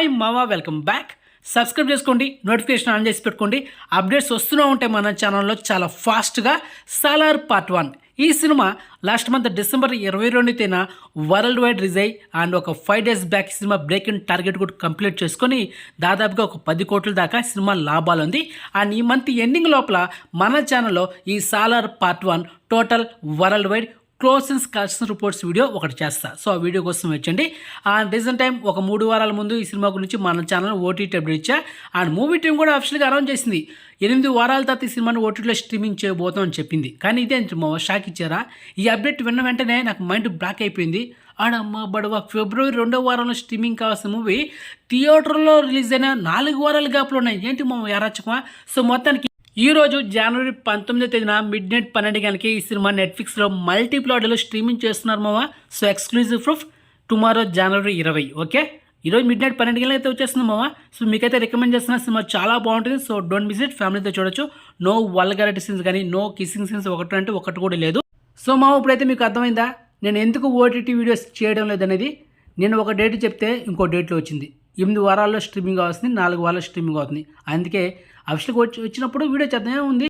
Hi మావా, welcome back. Subscribe చేసుకోండి, notification on చేసి పెట్టుకోండి. అప్డేట్స్ వస్తూనే ఉంటాయి మన ఛానల్లో చాలా ఫాస్ట్గా. సాలార్ పార్ట్ 1 ఈ సినిమా లాస్ట్ మంత్ డిసెంబర్ 22న వరల్డ్ వైడ్ రిజైవ్ అండ్ ఒక 5 days back cinema breaking target కూడా కంప్లీట్ చేసుకొని దాదాపుగా ఒక 10 కోట్ల దాకా సినిమా లాభాలు ఉంది. అండ్ ఈ మంత్ ఎండింగ్ లోపల మన ఛానల్లో ఈ Salaar part 1 total worldwide closing collection reports video ఒకటి చేస్తా. సో ఆ వీడియో కోసం వచ్చండి. అండ్ రీసెంట్ టైం ఒక 3 వారాల ముందు ఈ సినిమా గురించి మన ఛానల్ ఓటీటీ అప్డేట్ ఇచ్చా. అండ్ మూవీ టీం కూడా అఫిషియల్గా అనౌన్స్ చేసింది 8 వారాల తర్వాత ఈ సినిమాని ఓటీటీలో స్ట్రీమింగ్ చేయబోతాం అని చెప్పింది. కానీ ఇదే మా షాక్ ఇచ్చారా? ఈ అప్డేట్ విన్న వెంటనే నాకు మైండ్ బ్లాక్ అయిపోయింది. ఆడమ్మ బడవ, ఫిబ్రవరి 2వ వారంలో స్ట్రీమింగ్ కావాల్సిన మూవీ థియేటర్లో రిలీజ్ అయిన 4 వారాల గ్యాప్లో ఉన్నాయి. ఏంటి మా యారాచకమా? సో మొత్తానికి ఈరోజు జనవరి 19న మిడ్ నైట్ 12 గంటలకి ఈ సినిమా నెట్ఫ్లిక్స్లో మల్టీప్లాట్లో స్ట్రీమింగ్ చేస్తున్నారు మామ. సో ఎక్స్క్లూజివ్ ప్రూఫ్ టుమారో జనవరి 20. ఓకే, ఈరోజు మిడ్ నైట్ 12 గంటలకు అయితే వచ్చేస్తుంది మామ. సో మీకైతే రికమెండ్ చేస్తున్న సినిమా చాలా బాగుంటుంది. సో డోంట్ మిస్ ఇట్, ఫ్యామిలీతో చూడొచ్చు. నో వల్గారిటీ సీన్స్ కానీ నో కిస్సింగ్ సీన్స్ ఒకటి అంటే ఒకటి కూడా లేదు. సో మామ ఇప్పుడైతే మీకు అర్థమైందా నేను ఎందుకు ఓటీటీ వీడియోస్ చేయడం లేదనేది? నేను ఒక డేట్ చెప్తే ఇంకో డేట్లో వచ్చింది. 8 వారాల్లో స్ట్రీమింగ్ అవుతుంది, 4 వారాల్లో స్ట్రీమింగ్ అవుతుంది. అందుకే అఫిషియల్గా వచ్చినప్పుడు వీడియో చేద్దామే ఉంది.